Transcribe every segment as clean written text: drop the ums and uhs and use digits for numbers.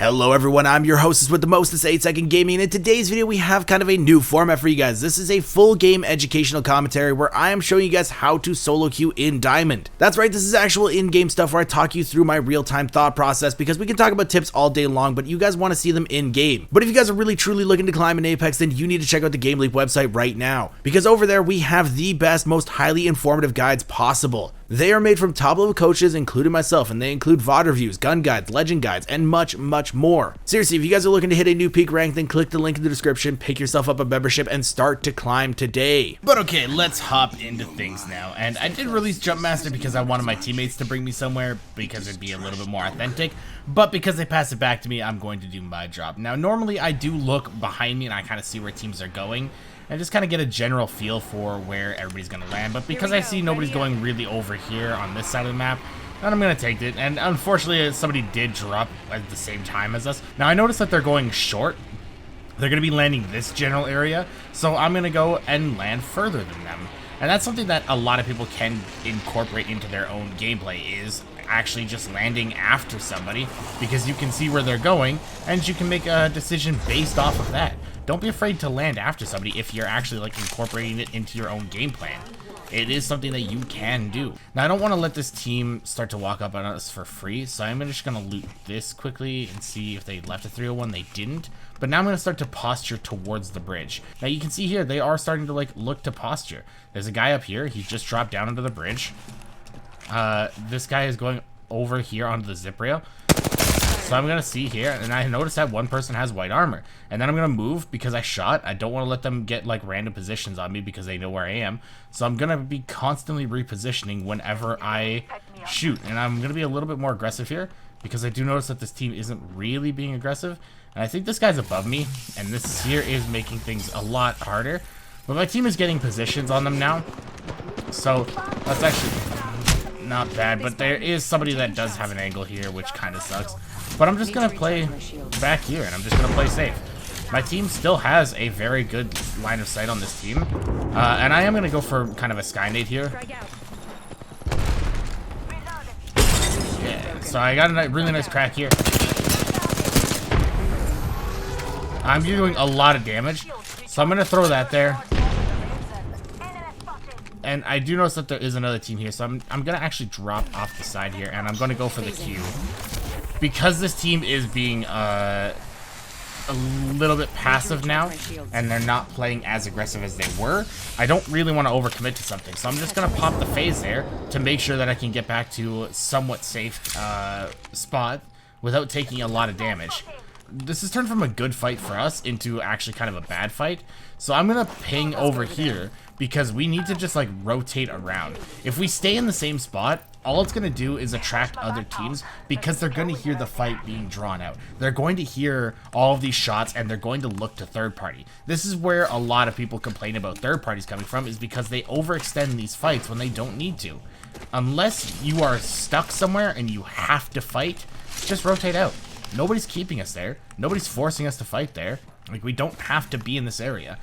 Hello everyone, I'm your hostess with the mostest 8-second gaming, and in today's video we have kind of a new format for you guys. This is a full game educational commentary where I am showing you guys how to solo queue in Diamond. That's right, this is actual in-game stuff where I talk you through my real-time thought process, because we can talk about tips all day long, but you guys want to see them in-game. But if you guys are really truly looking to climb in Apex, then you need to check out the GameLeap website right now, because over there we have the best, most highly informative guides possible. They are made from top-level coaches, including myself, and they include VOD reviews, gun guides, legend guides, and much more. Seriously, if you guys are looking to hit a new peak rank, then click the link in the description, pick yourself up a membership, and start to climb today. But okay, let's hop into things now. And I did release Jumpmaster because I wanted my teammates to bring me somewhere, because it'd be a little bit more authentic. But because they passed it back to me, I'm going to do my job. Now, normally I do look behind me and I kind of see where teams are going, and just kind of get a general feel for where everybody's going to land. But because I see nobody's going really over here on this side of the map, then I'm going to take it. And unfortunately, somebody did drop at the same time as us. Now, I noticed that they're going short. They're going to be landing this general area, so I'm going to go and land further than them. And that's something that a lot of people can incorporate into their own gameplay, is actually just landing after somebody, because you can see where they're going and you can make a decision based off of that. Don't be afraid to land after somebody if you're actually like incorporating it into your own game plan. It is something that you can do. Now, I don't want to let this team start to walk up on us for free, so I'm just going to loot this quickly and see if they left a 301. They didn't. But now I'm going to start to posture towards the bridge. Now, you can see here, they are starting to like look to posture. There's a guy up here. He just dropped down into the bridge. This guy is going over here onto the zip rail. So I'm going to see here, and I noticed that one person has white armor. And then I'm going to move because I shot. I don't want to let them get like random positions on me because they know where I am. So I'm going to be constantly repositioning whenever I shoot. And I'm going to be a little bit more aggressive here because I do notice that this team isn't really being aggressive. And I think this guy's above me, and this here is making things a lot harder. But my team is getting positions on them now. So that's actually not bad, but there is somebody that does have an angle here, which kind of sucks. But I'm just going to play back here, and I'm just going to play safe. My team still has a very good line of sight on this team. And I am going to go for kind of a Skynade here. Yeah, so I got a really nice crack here. I'm doing a lot of damage, so I'm going to throw that there. And I do notice that there is another team here, so I'm going to actually drop off the side here, and I'm going to go for the Q. Because this team is being a little bit passive now, and they're not playing as aggressive as they were, I don't really want to overcommit to something. So I'm just going to pop the phase there to make sure that I can get back to a somewhat safe spot without taking a lot of damage. This has turned from a good fight for us into actually kind of a bad fight. So I'm going to ping over here because we need to just like rotate around. If we stay in the same spot, all it's going to do is attract other teams because they're going to hear the fight being drawn out. They're going to hear all of these shots and they're going to look to third party. This is where a lot of people complain about third parties coming from, is because they overextend these fights when they don't need to. Unless you are stuck somewhere and you have to fight, just rotate out. Nobody's keeping us there. Nobody's forcing us to fight there. Like, we don't have to be in this area.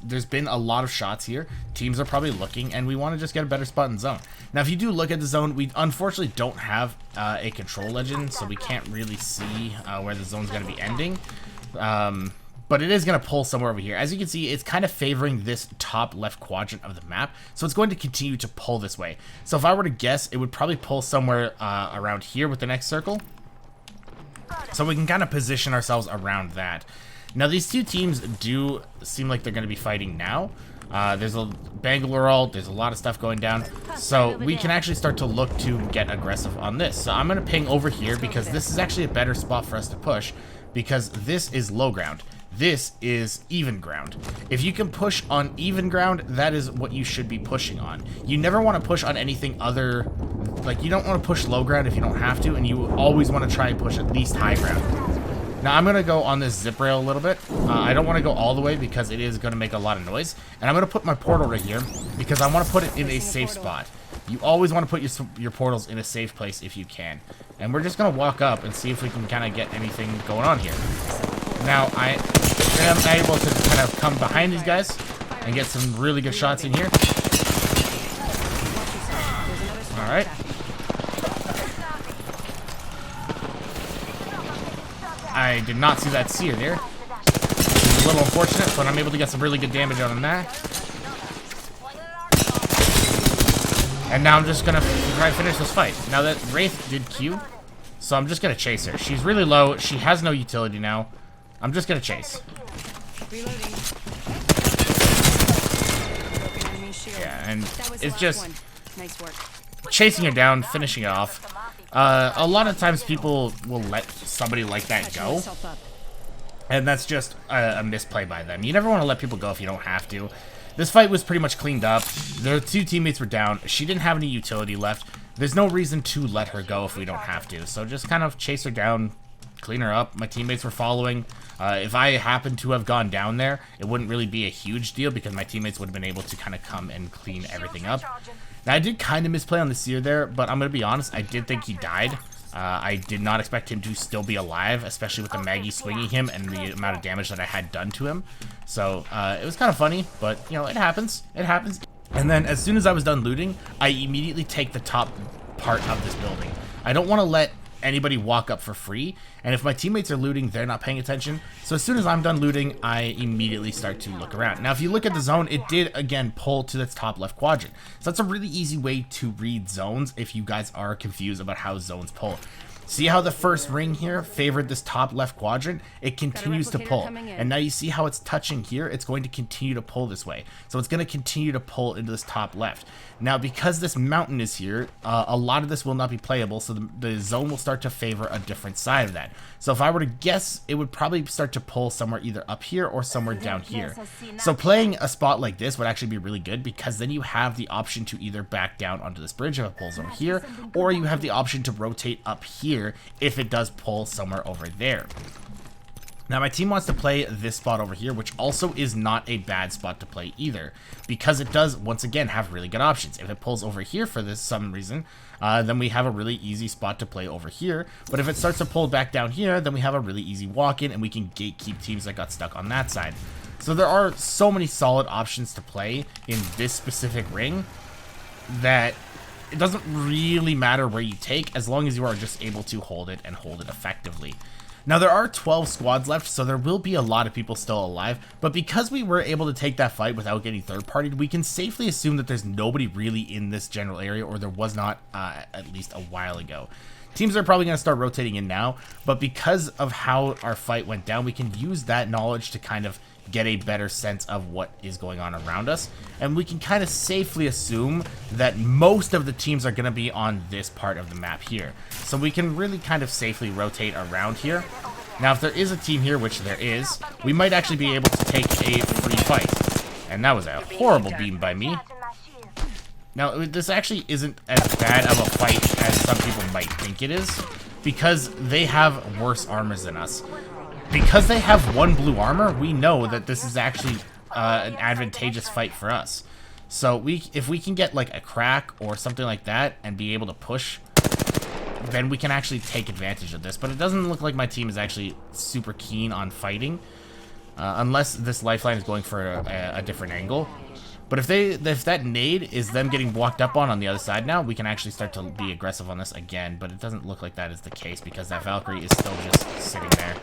There's been a lot of shots here. Teams are probably looking, and we want to just get a better spot in zone. Now, if you do look at the zone, we unfortunately don't have a control legend, so we can't really see where the zone's going to be ending. But it is going to pull somewhere over here. As you can see, it's kind of favoring this top left quadrant of the map, so it's going to continue to pull this way. So if I were to guess, it would probably pull somewhere around here with the next circle. So we can kind of position ourselves around that. Now, these two teams do seem like they're going to be fighting now. There's a Bangalore ult, there's a lot of stuff going down. So we can actually start to look to get aggressive on this. So I'm going to ping over here because this is actually a better spot for us to push, because this is low ground. This is even ground. If you can push on even ground, that is what you should be pushing on. You never want to push on anything other, like, you don't want to push low ground if you don't have to, and you always want to try and push at least high ground. Now, I'm going to go on this zip rail a little bit. I don't want to go all the way because it is going to make a lot of noise. And I'm going to put my portal right here because I want to put it in a safe spot. You always want to put your portals in a safe place if you can. And we're just going to walk up and see if we can kind of get anything going on here. Now, I am able to kind of come behind these guys and get some really good shots in here. All right. I did not see that seer there. It's a little unfortunate, but I'm able to get some really good damage out on that. And now I'm just gonna try to finish this fight. Now that Wraith did Q, so I'm just gonna chase her. She's really low. She has no utility now. I'm just gonna chase. Yeah, and it's just chasing her down, finishing it off. A lot of times people will let somebody like that go, and that's just a misplay by them. You never want to let people go if you don't have to. This fight was pretty much cleaned up. The two teammates were down. She didn't have any utility left. There's no reason to let her go if we don't have to. So just kind of chase her down, clean her up. My teammates were following. If I happened to have gone down there, it wouldn't really be a huge deal because my teammates would have been able to kind of come and clean everything up. Now, I did kind of misplay on the seer there, but I'm going to be honest, I did think he died. I did not expect him to still be alive, especially with the Maggie swinging him and the amount of damage that I had done to him. So, it was kind of funny, but, you know, it happens. It happens. And then, as soon as I was done looting, I immediately take the top part of this building. I don't want to let anybody walk up for free, and if my teammates are looting, they're not paying attention. So as soon as I'm done looting, I immediately start to look around. Now, if you look at the zone, it did again pull to the top left quadrant. So that's a really easy way to read zones if you guys are confused about how zones pull. See how the first ring here favored this top left quadrant? It continues to pull. And now you see how it's touching here? It's going to continue to pull this way. So it's going to continue to pull into this top left. Now, because this mountain is here, a lot of this will not be playable, so the zone will start to favor a different side of that. So if I were to guess, it would probably start to pull somewhere either up here or somewhere down here. So playing a spot like this would actually be really good because then you have the option to either back down onto this bridge if it pulls over here, or you have the option to rotate up here if it does pull somewhere over there. Now, my team wants to play this spot over here, which also is not a bad spot to play either, because it does, once again, have really good options. If it pulls over here for this some reason, then we have a really easy spot to play over here. But if it starts to pull back down here, then we have a really easy walk-in, and we can gatekeep teams that got stuck on that side. So there are so many solid options to play in this specific ring that it doesn't really matter where you take, as long as you are just able to hold it and hold it effectively. Now, there are 12 squads left, so there will be a lot of people still alive, but because we were able to take that fight without getting third-partied, we can safely assume that there's nobody really in this general area, or there was not at least a while ago. Teams are probably going to start rotating in now, but because of how our fight went down, we can use that knowledge to kind of get a better sense of what is going on around us, and we can kind of safely assume that most of the teams are going to be on this part of the map here. So we can really kind of safely rotate around here. Now, if there is a team here, which there is, we might actually be able to take a free fight. And that was a horrible beam by me. Now, this actually isn't as bad of a fight as some people might think it is, because they have worse armors than us. Because they have one blue armor, we know that this is actually an advantageous fight for us. So if we can get like a crack or something like that and be able to push, then we can actually take advantage of this. But it doesn't look like my team is actually super keen on fighting, unless this lifeline is going for a different angle. But if that nade is them getting walked up on the other side now, we can actually start to be aggressive on this again. But it doesn't look like that is the case because that Valkyrie is still just sitting there.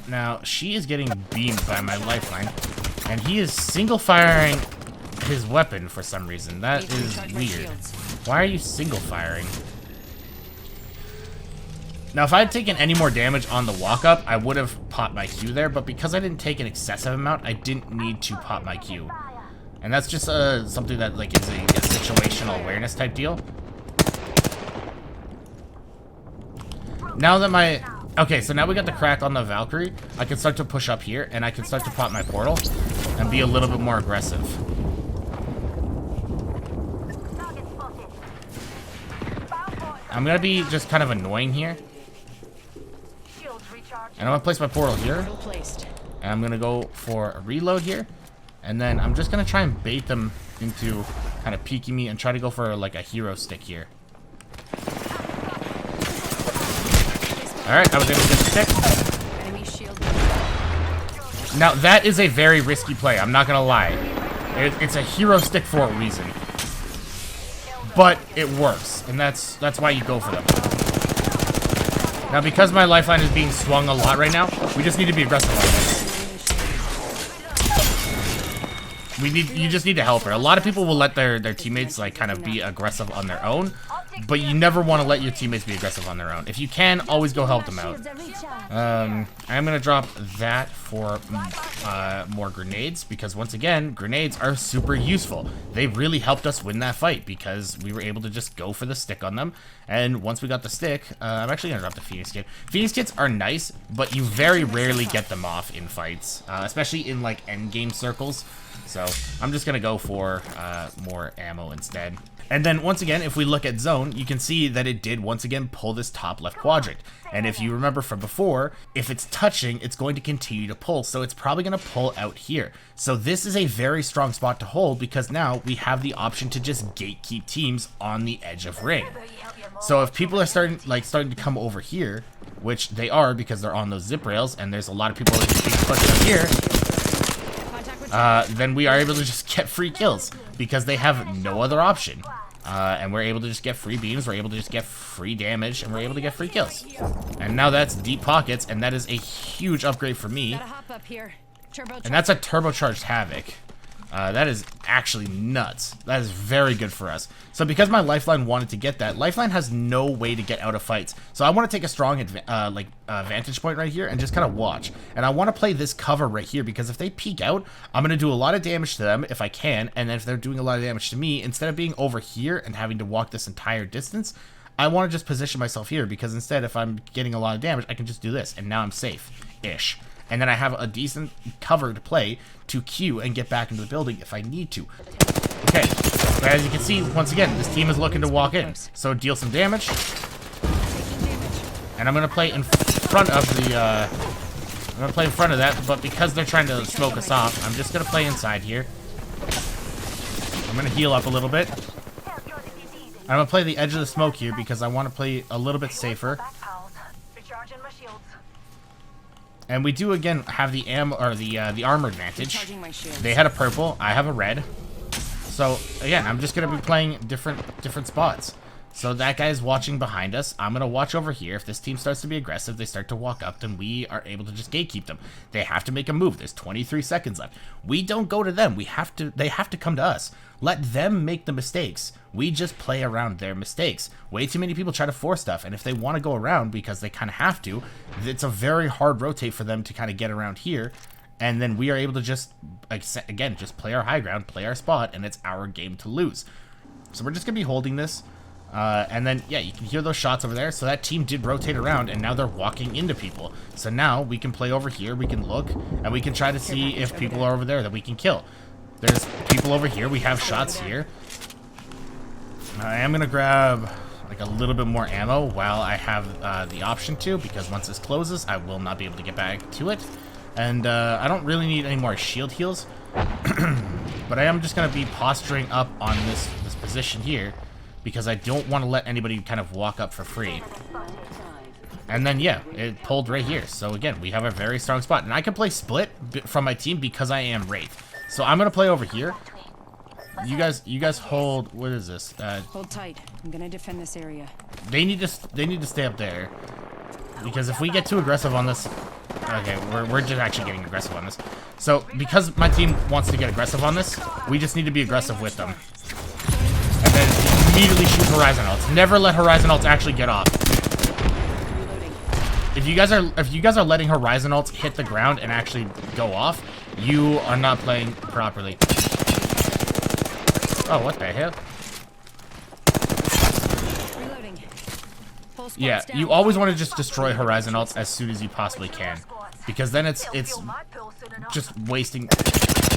Now, she is getting beamed by my lifeline, and he is single-firing his weapon for some reason. That is weird. Why are you single-firing? Now, if I had taken any more damage on the walk-up, I would have popped my Q there, but because I didn't take an excessive amount, I didn't need to pop my Q. And that's just something that like is a situational awareness type deal. Now that my... Okay, so now we got the crack on the Valkyrie. I can start to push up here, and I can start to pop my portal and be a little bit more aggressive. I'm gonna be just kind of annoying here. And I'm gonna place my portal here. And I'm gonna go for a reload here. And then I'm just gonna try and bait them into kind of peeking me and try to go for like a hero stick here. Alright, I was able to get the stick. Now, that is a very risky play, I'm not gonna lie. It's a hero stick for a reason. But it works, and that's why you go for them. Now, because my lifeline is being swung a lot right now, we just need to be aggressive on this. You just need to help her. A lot of people will let their teammates like kind of be aggressive on their own, but you never want to let your teammates be aggressive on their own. If you can, always go help them out. I'm gonna drop that for more grenades, because once again, grenades are super useful. They really helped us win that fight because we were able to just go for the stick on them. And once we got the stick, I'm actually gonna drop the Phoenix kit. Phoenix kits are nice, but you very rarely get them off in fights, especially in like end game circles. So I'm just gonna go for more ammo instead. And then once again, if we look at zone, you can see that it did once again pull this top left quadrant. And if you remember from before, if it's touching, it's going to continue to pull. So it's probably going to pull out here. So this is a very strong spot to hold, because now we have the option to just gatekeep teams on the edge of ring. So if people are starting to come over here, which they are because they're on those zip rails, and there's a lot of people that just being pushed up here, then we are able to just get free kills because they have no other option. And we're able to just get free beams, we're able to just get free damage, and we're able to get free kills. And now that's deep pockets, and that is a huge upgrade for me. And that's a turbocharged Havoc. That is actually nuts. That is very good for us. So because my Lifeline wanted to get that, Lifeline has no way to get out of fights. So I want to take a strong vantage point right here and just kind of watch. And I want to play this cover right here, because if they peek out, I'm going to do a lot of damage to them if I can. And then if they're doing a lot of damage to me, instead of being over here and having to walk this entire distance, I want to just position myself here, because instead, if I'm getting a lot of damage, I can just do this. And now I'm safe-ish. And then I have a decent cover to play to queue and get back into the building if I need to. Okay, but as you can see, once again, this team is looking to walk in. So deal some damage. And I'm going to play in front of the, I'm going to play in front of that, but because they're trying to smoke us off, I'm just going to play inside here. I'm going to heal up a little bit. I'm going to play the edge of the smoke here because I want to play a little bit safer. And we do again have the ammo or the armor advantage. They had a purple, I have a red. So again, I'm just gonna be playing different spots. So that guy's watching behind us. I'm gonna watch over here. If this team starts to be aggressive, they start to walk up, then we are able to just gatekeep them. They have to make a move. There's 23 seconds left. We don't go to them. They have to come to us. Let them make the mistakes. We just play around their mistakes. Way too many people try to force stuff, and if they want to go around because they kind of have to, it's a very hard rotate for them to kind of get around here, and then we are able to just, again, just play our high ground, play our spot, and it's our game to lose. So we're just going to be holding this, and then, yeah, you can hear those shots over there, so that team did rotate around, and now they're walking into people. So now we can play over here, we can look, and we can try to see if people are over there that we can kill. There's people over here. We have shots here. I am going to grab like a little bit more ammo while I have the option to, because once this closes, I will not be able to get back to it. And I don't really need any more shield heals. But I am just going to be posturing up on this position here, because I don't want to let anybody kind of walk up for free. And then, yeah, it pulled right here. So again, we have a very strong spot. And I can play split from my team because I am Wraith. So I'm gonna play over here. You guys hold. What is this? Hold tight. I'm gonna defend this area. They need to stay up there, because if we get too aggressive on this, okay, we're just actually getting aggressive on this. So because my team wants to get aggressive on this, we just need to be aggressive with them, and then immediately shoot horizon ults. Never let horizon ults actually get off. If you guys are letting horizon ults hit the ground and actually go off, you are not playing properly. Oh, what the hell? Yeah, you always want to just destroy horizon ults as soon as you possibly can, because then it's just wasting.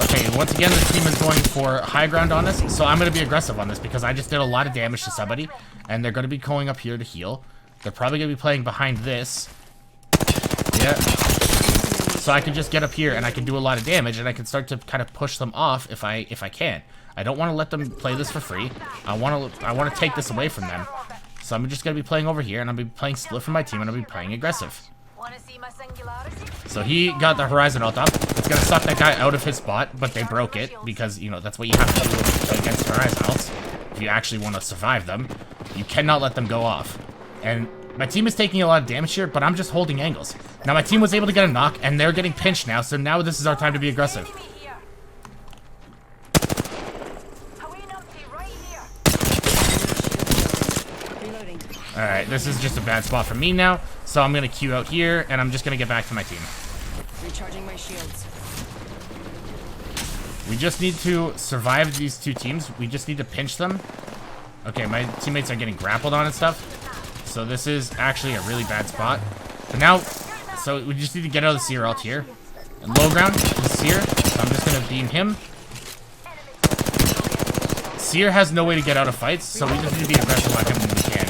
Okay, once again, this team is going for high ground on us, so I'm going to be aggressive on this because I just did a lot of damage to somebody, and they're going to be going up here to heal. They're probably going to be playing behind this. Yeah. So I can just get up here and I can do a lot of damage, and I can start to kind of push them off if I can. I don't want to let them play this for free. I want to take this away from them. So I'm just gonna be playing over here, and I'll be playing split from my team, and I'll be playing aggressive. So he got the horizon ult up. It's gonna suck that guy out of his spot, but they broke it because, you know, that's what you have to do against horizon ults. If you actually want to survive them, you cannot let them go off. And My team is taking a lot of damage here, but I'm just holding angles. Now my team was able to get a knock, and they're getting pinched now, so now this is our time to be aggressive. Alright, this is just a bad spot for me now, so I'm gonna queue out here, and I'm just gonna get back to my team. Recharging my shields. We just need to survive these two teams. We just need to pinch them. Okay, my teammates are getting grappled on and stuff. So this is actually a really bad spot. But now, so we just need to get out of the Seer ult here. And low ground is Seer, so I'm just gonna beam him. Seer has no way to get out of fights, so we just need to be aggressive on him when we can.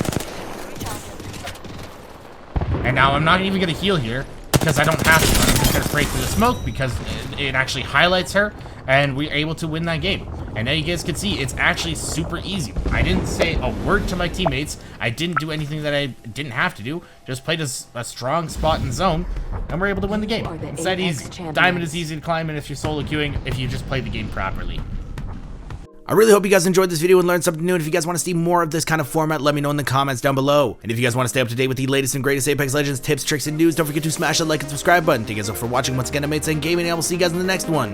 And now I'm not even gonna heal here because I don't have to. I'm just gonna spray through the smoke because it actually highlights her, and we're able to win that game. And now you guys can see it's actually super easy. I didn't say a word to my teammates. I didn't do anything that I didn't have to do. Just played a strong spot in zone, and we're able to win the game. It's that easy. Diamond is easy to climb, and if you're solo queuing, if you just play the game properly. I really hope you guys enjoyed this video and learned something new, and if you guys want to see more of this kind of format, let me know in the comments down below. And if you guys want to stay up to date with the latest and greatest Apex Legends tips, tricks, and news, don't forget to smash that like and subscribe button. Thank you guys all for watching once again, mates and gaming, and I will see you guys in the next one.